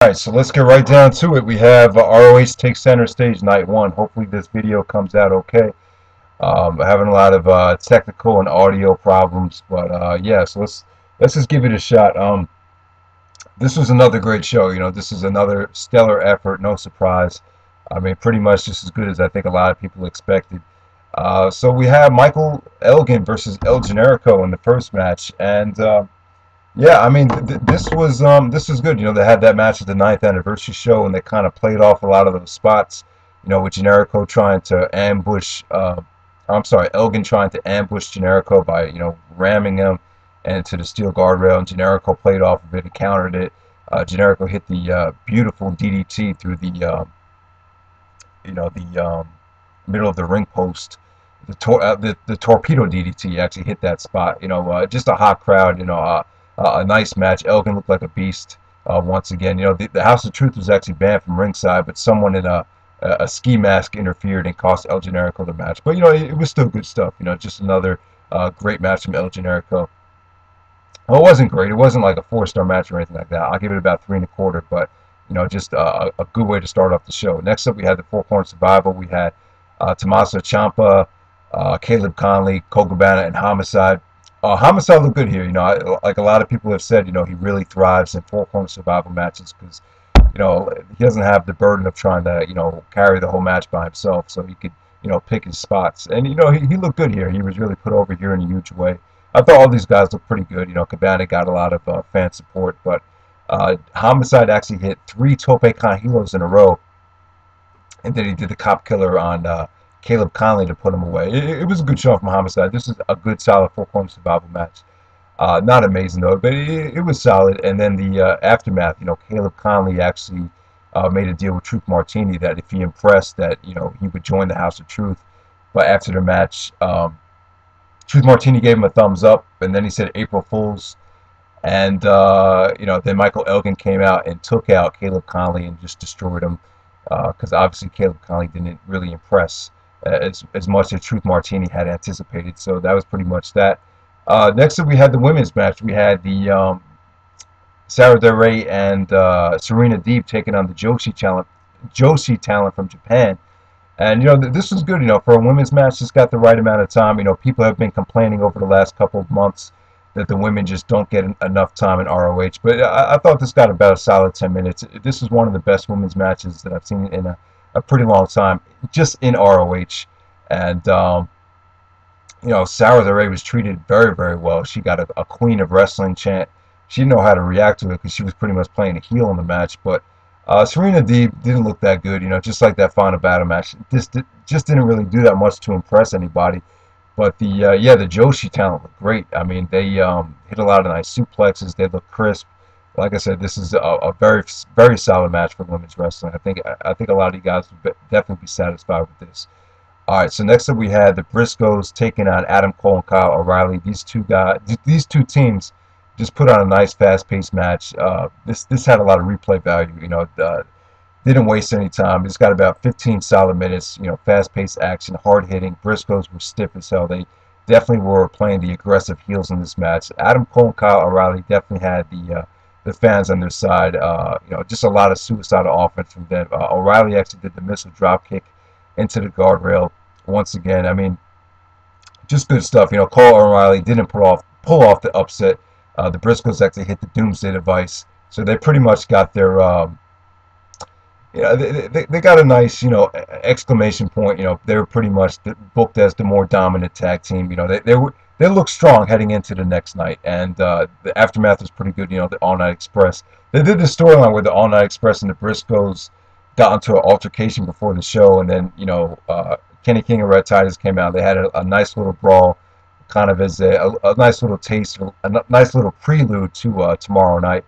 Alright, so let's get right down to it. We have ROH take center stage night one. Hopefully this video comes out okay. Having a lot of technical and audio problems, but yeah, so let's just give it a shot. This was another great show. This is another stellar effort. No surprise. I mean, pretty much just as good as I think a lot of people expected. So we have Michael Elgin versus El Generico in the first match, and yeah, I mean, this was good. They had that match at the ninth anniversary show, and they kind of played off a lot of those spots. With Generico trying to ambush. I'm sorry, Elgin trying to ambush Generico by ramming him into the steel guardrail, and Generico played off of it and countered it. Generico hit the beautiful DDT through the middle of the ring post. The torpedo DDT actually hit that spot. Just a hot crowd. A nice match. Elgin looked like a beast once again. The House of Truth was actually banned from ringside, but someone in a ski mask interfered and cost El Generico the match. But it was still good stuff. Just another great match from El Generico. Well, it wasn't great. It wasn't like a 4-star match or anything like that. I'll give it about 3.25. But just a good way to start off the show. Next up, we had the Four Corner Survival. We had Tomasso, Ciampa, Caleb Conley, Colt, Cabana, and Homicide. Homicide looked good here. Like a lot of people have said, he really thrives in Four Corner Survival matches because, he doesn't have the burden of trying to, carry the whole match by himself. So he could, pick his spots. And, he looked good here. He was really put over here in a huge way. I thought all these guys looked pretty good. Cabana got a lot of fan support, but Homicide actually hit 3 tope con hilos in a row, and then he did the cop killer on Caleb Conley to put him away. It was a good show from Homicide. This is a good, solid four-corner survival match. Not amazing, though, but it was solid. And then the aftermath, Caleb Conley actually made a deal with Truth Martini that if he impressed, that, he would join the House of Truth. But after the match, Truth Martini gave him a thumbs up, and then he said April Fools. And, then Michael Elgin came out and took out Caleb Conley and just destroyed him because obviously Caleb Conley didn't really impress as much as Truth Martini had anticipated. So that was pretty much that. Next up, we had the women's match. We had the Sara and Serena Deeb taking on the Joshi talent from Japan. And, this was good, for a women's match. Just got the right amount of time. People have been complaining over the last couple of months that the women just don't get enough time in ROH. But I thought this got about a solid 10 minutes. This is one of the best women's matches that I've seen in a pretty long time, just in ROH. And, Sara was treated very, very well. She got a Queen of Wrestling chant. She didn't know how to react to it because she was pretty much playing a heel in the match. But Serena Deeb didn't look that good, just like that final battle match. Just didn't really do that much to impress anybody. But the Joshi talent looked great. I mean, they hit a lot of nice suplexes. They look crisp. Like I said, this is a very, very solid match for women's wrestling. I think a lot of you guys would definitely be satisfied with this. All right, so next up we had the Briscoes taking on Adam Cole and Kyle O'Reilly. These two teams just put on a nice, fast-paced match. This had a lot of replay value. Didn't waste any time. It's got about 15 solid minutes. Fast-paced action, hard-hitting. Briscoes were stiff as hell. They definitely were playing the aggressive heels in this match. Adam Cole and Kyle O'Reilly definitely had the fans on their side. Just a lot of suicidal offense from them. O'Reilly actually did the missile drop kick into the guardrail once again. I mean, just good stuff. Cole O'Reilly didn't pull off the upset. The Briscoes actually hit the Doomsday device, so they pretty much got their they got a nice exclamation point. They were pretty much booked as the more dominant tag team. They looked strong heading into the next night, and the aftermath was pretty good. The All Night Express. They did the storyline where the All Night Express and the Briscoes got into an altercation before the show, and then Kenny King and Red Titus came out. They had a nice little brawl, kind of as a nice little taste, a nice little prelude to tomorrow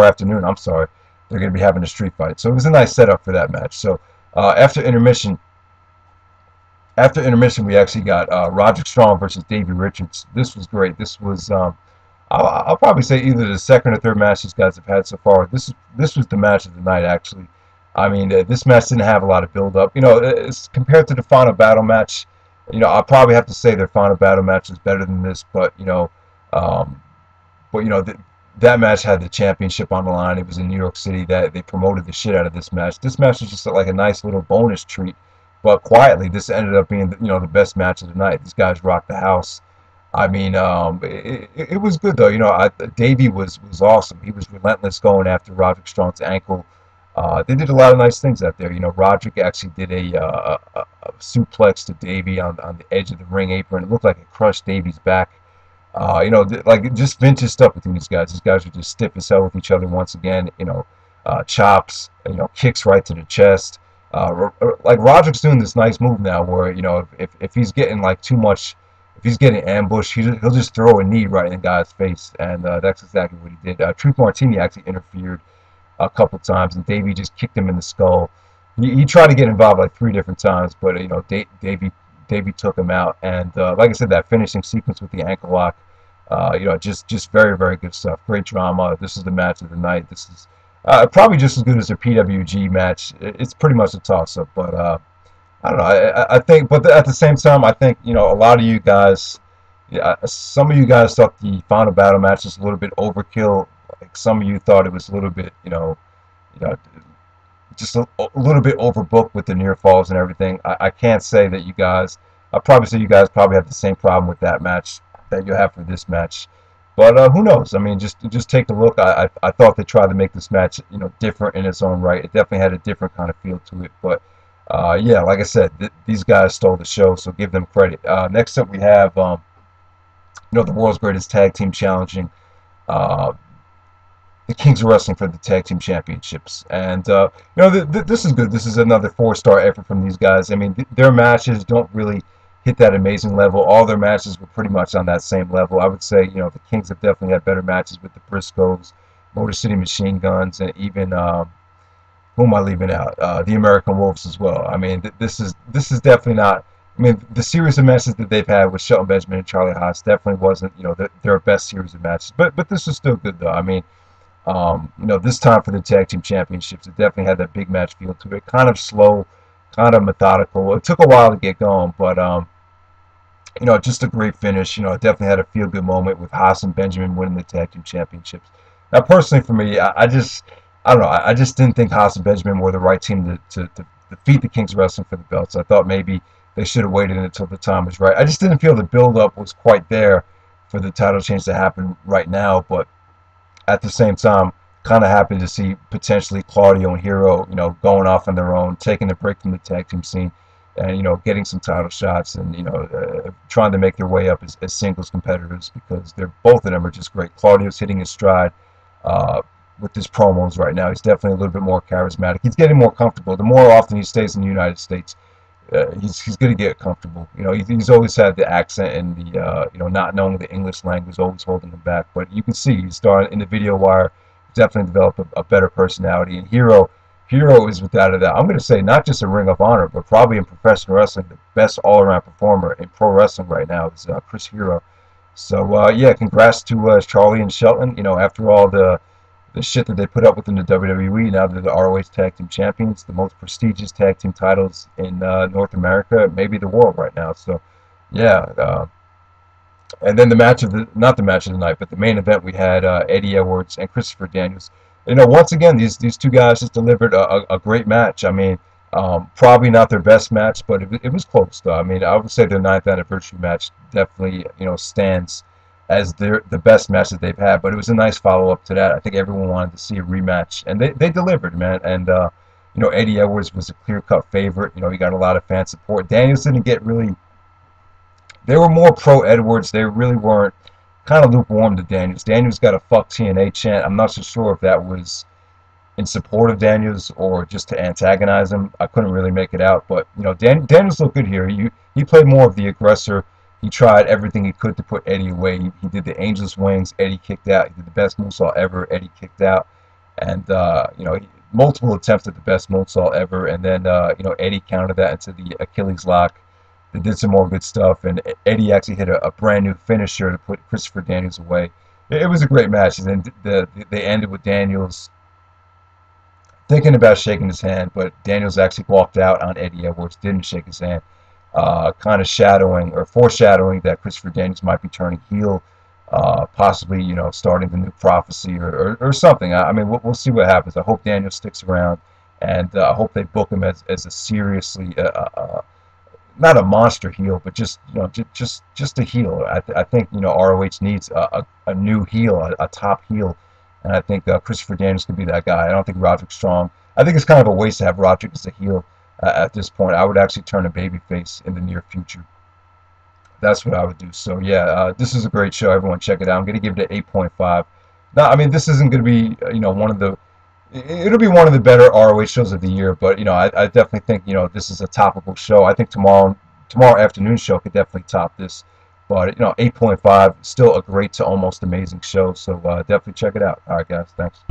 afternoon. I'm sorry, they're going to be having a street fight. So it was a nice setup for that match. So after intermission, we actually got Roderick Strong versus Davey Richards. This was great. This was I'll probably say either the second or third match these guys have had so far. This was the match of the night, actually. I mean, this match didn't have a lot of build-up. It's compared to the final battle match. I'll probably have to say their final battle match is better than this. But that match had the championship on the line. It was in New York City. That they promoted the shit out of this match. This match was just like a nice little bonus treat, but quietly, this ended up being, you know, the best match of the night. These guys rocked the house. I mean, it was good though. You know, Davey was awesome. He was relentless going after Roderick Strong's ankle. They did a lot of nice things out there. You know, Roderick actually did a suplex to Davey on the edge of the ring apron. It looked like it crushed Davey's back. You know, like just vintage stuff between these guys. These guys are just stiff as hell with each other once again. You know, chops, you know, kicks right to the chest. Like Roderick's doing this nice move now where, you know, if he's getting like too much, if he's getting ambushed, he'll just throw a knee right in the guy's face, and that's exactly what he did. Truth Martini actually interfered a couple times, and Davey just kicked him in the skull. He tried to get involved like 3 different times, but you know, Davey took him out, and like I said, that finishing sequence with the ankle lock, you know, just very, very good stuff. Great drama. This is the match of the night. This is probably just as good as a PWG match. It's pretty much a toss-up, but I don't know. I think, but at the same time, I think, you know, a lot of you guys, yeah, some of you guys thought the final battle match was a little bit overkill. Like some of you thought it was a little bit, you know, just a little bit overbooked with the near falls and everything. I can't say that you guys. I'll probably say you guys probably have the same problem with that match that you have for this match. But who knows? I mean, just take a look. I thought they tried to make this match, you know, different in its own right. It definitely had a different kind of feel to it. But yeah, like I said, these guys stole the show, so give them credit. Next up, we have you know, the world's greatest tag team challenging the Kings of Wrestling for the Tag Team Championships. And, you know, this is good. This is another 4-star effort from these guys. I mean, their matches don't really hit that amazing level. All their matches were pretty much on that same level. I would say, you know, the Kings have definitely had better matches with the Briscoes, Motor City Machine Guns, and even, who am I leaving out? The American Wolves as well. I mean, this is definitely not. I mean, the series of matches that they've had with Shelton Benjamin and Charlie Haas definitely wasn't, you know, their best series of matches. But this is still good though. I mean, you know, this time for the Tag Team Championships, it definitely had that big match feel to it. Kind of slow, kind of methodical. It took a while to get going, but you know, just a great finish. You know, it definitely had a feel-good moment with Haas and Benjamin winning the Tag Team Championships. Now, personally for me, I don't know. I just didn't think Haas and Benjamin were the right team to defeat the Kings of Wrestling for the belts. I thought maybe they should have waited until the time was right. I just didn't feel the build-up was quite there for the title change to happen right now, but at the same time, kind of happy to see potentially Claudio and Hero, you know, going off on their own, taking a break from the tag team scene, and, you know, getting some title shots, and, you know, trying to make their way up as singles competitors, because both of them are just great. Claudio's hitting his stride with his promos right now. He's definitely a little bit more charismatic. He's getting more comfortable. The more often he stays in the United States, he's going to get comfortable. You know, he's always had the accent and the, you know, not knowing the English language always holding him back. But you can see he's starting in the video wire. Definitely developed a better personality. And Hero is without a doubt, I'm going to say, not just a Ring of Honor, but probably in professional wrestling, the best all-around performer in pro wrestling right now is Chris Hero. So yeah, congrats to Charlie and Shelton. You know, after all the shit that they put up with in the WWE, now they're the ROH Tag Team Champions, the most prestigious tag team titles in North America, maybe the world right now. So yeah, and then the match of the, not the match of the night, but the main event, we had Eddie Edwards and Christopher Daniels. You know, once again, these two guys just delivered a great match. I mean, probably not their best match, but it was close though. I mean, I would say their 9th anniversary match definitely, you know, stands as the best match that they've had. But it was a nice follow-up to that. I think everyone wanted to see a rematch, and they delivered, man. And you know, Eddie Edwards was a clear-cut favorite. You know, he got a lot of fan support. Daniels didn't get really. They were more pro Edwards. They really weren't. Kind of lukewarm to Daniels. Daniels got a "fuck TNA" chant. I'm not so sure if that was in support of Daniels or just to antagonize him. I couldn't really make it out. But you know, Daniels looked good here. He played more of the aggressor. He tried everything he could to put Eddie away. He did the Angel's Wings. Eddie kicked out. He did the best moonsault ever. Eddie kicked out. And you know, multiple attempts at the best moonsault ever. And then you know, Eddie countered that into the Achilles lock. They did some more good stuff, and Eddie actually hit a brand new finisher to put Christopher Daniels away. It was a great match, and then they ended with Daniels thinking about shaking his hand, but Daniels actually walked out on Eddie Edwards, didn't shake his hand, kind of shadowing or foreshadowing that Christopher Daniels might be turning heel possibly, you know, starting the new prophecy or something. I mean, we'll see what happens. I hope Daniel sticks around, and I hope they book him as a seriously not a monster heel, but just, you know, just a heel. I think, you know, ROH needs a new heel, a top heel, and I think Christopher Daniels could be that guy. I don't think Roderick Strong. I think it's kind of a waste to have Roderick as a heel at this point. I would actually turn a babyface in the near future. That's what I would do. So yeah, this is a great show. Everyone check it out. I'm gonna give it an 8.5. Now, I mean, this isn't gonna be, you know, one of the. It'll be one of the better ROH shows of the year, but you know, I definitely think, you know, this is a topical show. I think tomorrow afternoon show could definitely top this. But you know, 8.5, still a great to almost amazing show. So definitely check it out. All right, guys, thanks.